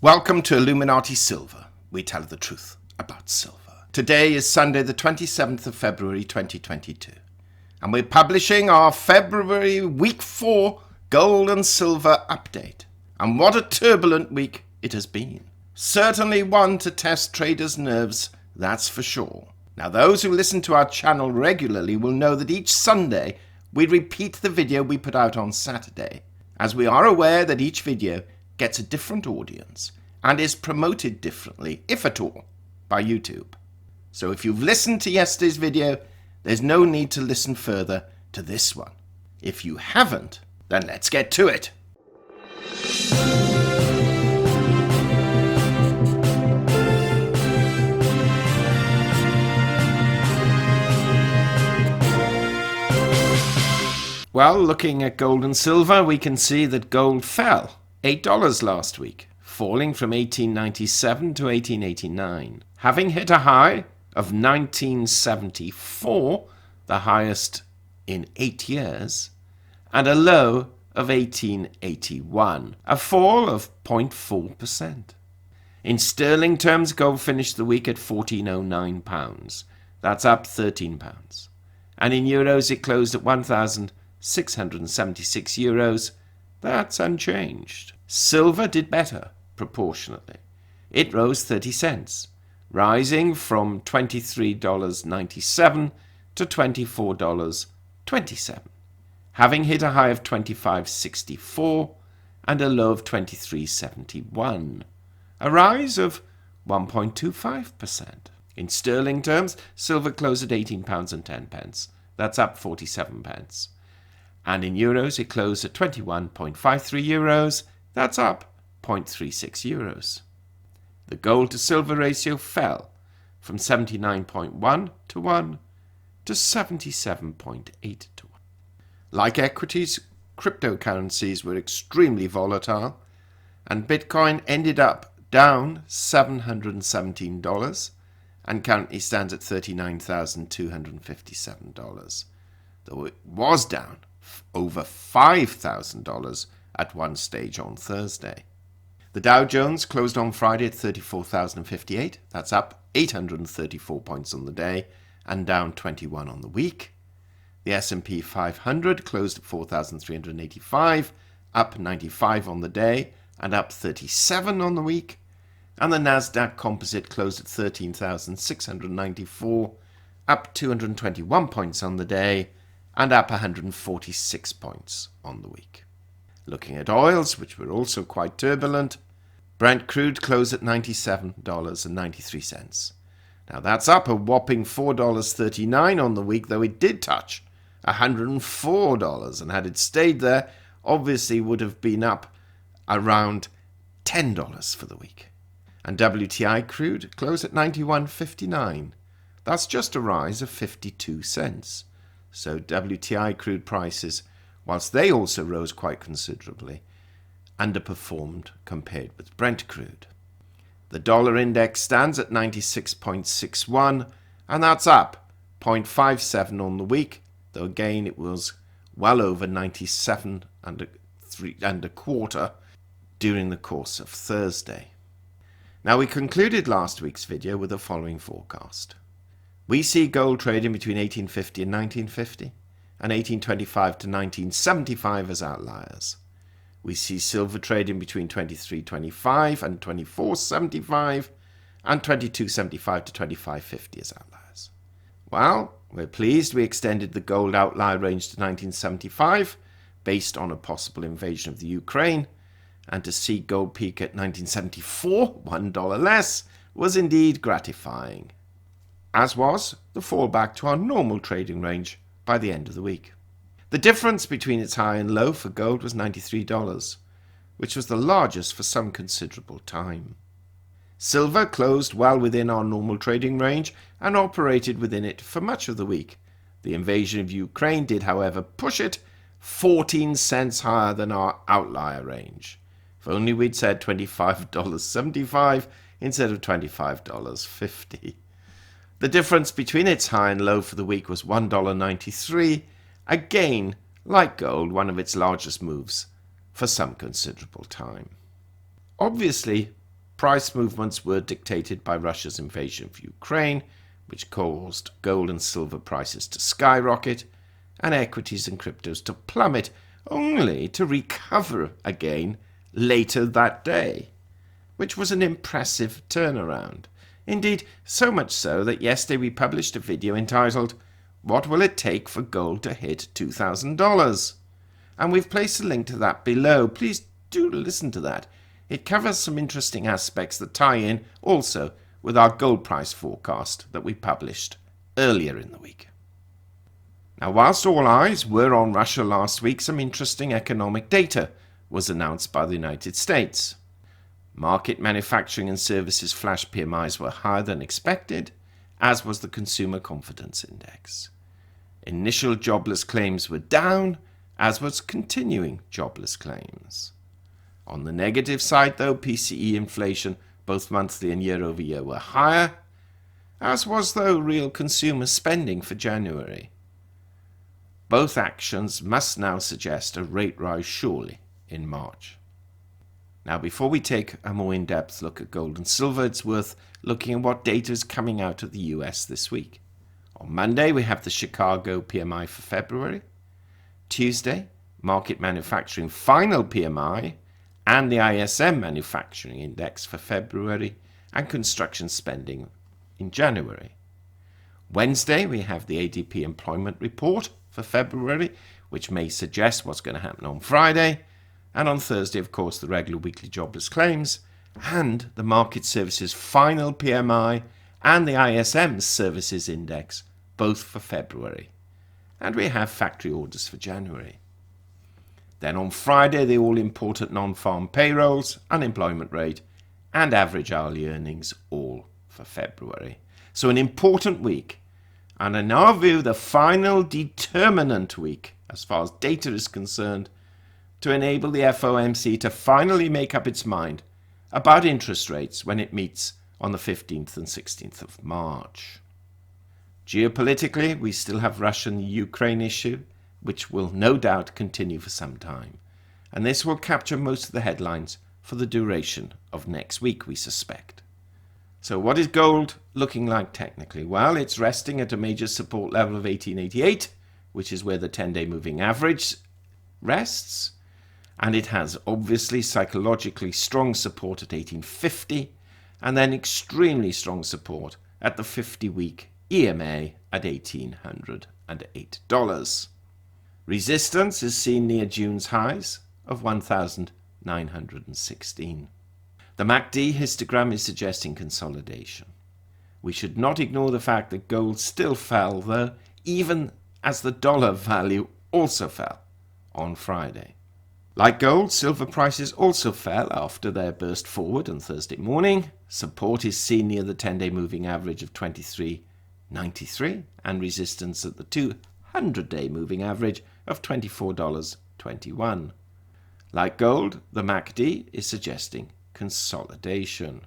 Welcome to Illuminati Silver. We tell the truth about silver. Today is Sunday the 27th of February 2022. And we're publishing our February week 4 gold and silver update. And what a turbulent week it has been. Certainly one to test traders' nerves, that's for sure. Now those who listen to our channel regularly will know that each Sunday we repeat the video we put out on Saturday, as we are aware that each video gets a different audience and is promoted differently, if at all, by YouTube. So if you've listened to yesterday's video, there's no need to listen further to this one. If you haven't, then let's get to it. Well, looking at gold and silver, we can see that gold fell $8 last week, falling from 1897 to 1889, having hit a high of 1974, the highest in 8 years, and a low of 1881, a fall of 0.4%. In sterling terms, gold finished the week at £1,409. That's up £13. And in euros, it closed at €1,676. That's unchanged. Silver did better, proportionately. It rose 30 cents, rising from $23.97 to $24.27, having hit a high of $25.64 and a low of $23.71, a rise of 1.25%. In sterling terms, silver closed at £18.10. That's up 47 pence. And in euros, it closed at 21.53 euros. That's up 0.36 euros. The gold to silver ratio fell from 79.1 to 1 to 77.8 to 1. Like equities, cryptocurrencies were extremely volatile, and Bitcoin ended up down $717 and currently stands at $39,257, though it was down over $5,000 at one stage on Thursday. The Dow Jones closed on Friday at 34,058. That's up 834 points on the day and down 21 on the week. The S&P 500 closed at 4,385, up 95 on the day and up 37 on the week. And the Nasdaq Composite closed at 13,694, up 221 points on the day and up 146 points on the week. Looking at oils, which were also quite turbulent, Brent crude closed at $97.93. Now that's up a whopping $4.39 on the week, though it did touch $104, and had it stayed there, obviously would have been up around $10 for the week. And WTI crude closed at $91.59. That's just a rise of 52 cents. So WTI crude prices, whilst they also rose quite considerably, underperformed compared with Brent crude. The dollar index stands at 96.61, and that's up 0.57 on the week, though again it was well over 97 and a quarter during the course of Thursday. Now, we concluded last week's video with the following forecast. We see gold trading between 1850 and 1950, and 1825 to 1975 as outliers. We see silver trading between 23.25 and 24.75, and 22.75 to 25.50 as outliers. Well, we're pleased we extended the gold outlier range to 1975, based on a possible invasion of the Ukraine, and to see gold peak at 1974, $1 less, was indeed gratifying, as was the fallback to our normal trading range by the end of the week. The difference between its high and low for gold was $93, which was the largest for some considerable time. Silver closed well within our normal trading range and operated within it for much of the week. The invasion of Ukraine did, however, push it 14 cents higher than our outlier range. If only we'd said $25.75 instead of $25.50. The difference between its high and low for the week was $1.93, again, like gold, one of its largest moves for some considerable time. Obviously, Price movements were dictated by Russia's invasion of Ukraine, which caused gold and silver prices to skyrocket, and equities and cryptos to plummet, only to recover again later that day, which was an impressive turnaround. Indeed, so much so that yesterday we published a video entitled, "What Will It Take for Gold to Hit $2,000?" And we've placed a link to that below. Please do listen to that. It covers some interesting aspects that tie in also with our gold price forecast that we published earlier in the week. Now, whilst all eyes were on Russia last week, some interesting economic data was announced by the United States. Market manufacturing and services flash PMIs were higher than expected, as was the Consumer Confidence Index. Initial jobless claims were down, as was continuing jobless claims. On the negative side, though, PCE inflation, both monthly and year-over-year, were higher, as was, though, real consumer spending for January. Both actions must now suggest a rate rise surely in March. Now, before we take a more in-depth look at gold and silver, it's worth looking at what data is coming out of the US this week. On Monday, we have the Chicago PMI for February. Tuesday, market manufacturing final PMI and the ISM manufacturing index for February, and construction spending in January. Wednesday, we have the ADP employment report for February, which may suggest what's going to happen on Friday. And on Thursday, of course, the regular weekly jobless claims and the market services final PMI and the ISM services index, both for February. And we have factory orders for January. Then on Friday, the all-important non-farm payrolls, unemployment rate, and average hourly earnings, all for February. So an important week, and in our view, the final determinant week, as far as data is concerned, to enable the FOMC to finally make up its mind about interest rates when it meets on the 15th and 16th of March. Geopolitically, we still have Russia and the Ukraine issue, which will no doubt continue for some time. And this will capture most of the headlines for the duration of next week, we suspect. So what is gold looking like technically? Well, it's resting at a major support level of 1888, which is where the 10-day moving average rests. And it has obviously psychologically strong support at 1850, and then extremely strong support at the 50-week EMA at $1,808. Resistance is seen near June's highs of 1,916. The MACD histogram is suggesting consolidation. We should not ignore the fact that gold still fell, though, even as the dollar value also fell on Friday. Like gold, silver prices also fell after their burst forward on Thursday morning. Support is seen near the 10-day moving average of 23.93 and resistance at the 200-day moving average of $24.21. Like gold, the MACD is suggesting consolidation.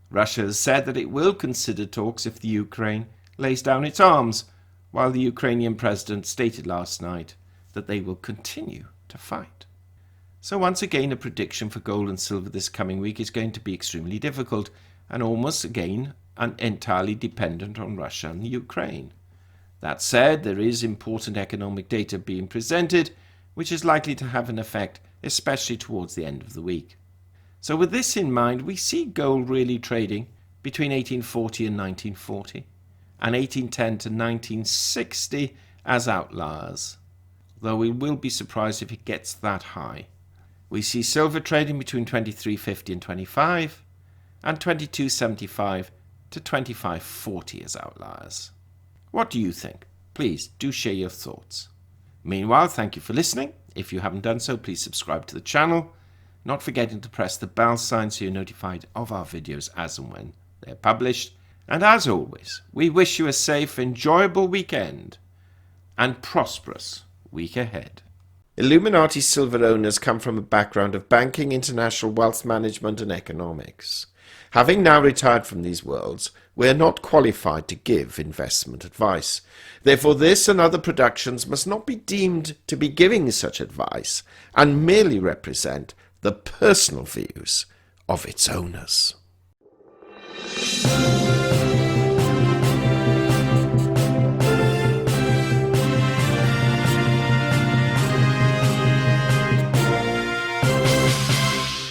Russia has said that it will consider talks if the Ukraine lays down its arms, while the Ukrainian president stated last night that they will continue to fight. So once again, a prediction for gold and silver this coming week is going to be extremely difficult and almost again entirely dependent on Russia and the Ukraine. That said, there is important economic data being presented, which is likely to have an effect, especially towards the end of the week. So with this in mind, we see gold really trading between 1840 and 1940, and 1810 to 1960 as outliers, though we will be surprised if it gets that high. We see silver trading between 23.50 and 25, and 22.75 to 25.40 as outliers. What do you think? Please do share your thoughts. Meanwhile, thank you for listening. If you haven't done so, please subscribe to the channel, not forgetting to press the bell sign so you're notified of our videos as and when they're published. And as always, we wish you a safe, enjoyable weekend and prosperous week ahead. Illuminati silver owners come from a background of banking, international wealth management and economics. Having now retired from these worlds, we are not qualified to give investment advice. Therefore, this and other productions must not be deemed to be giving such advice and merely represent the personal views of its owners.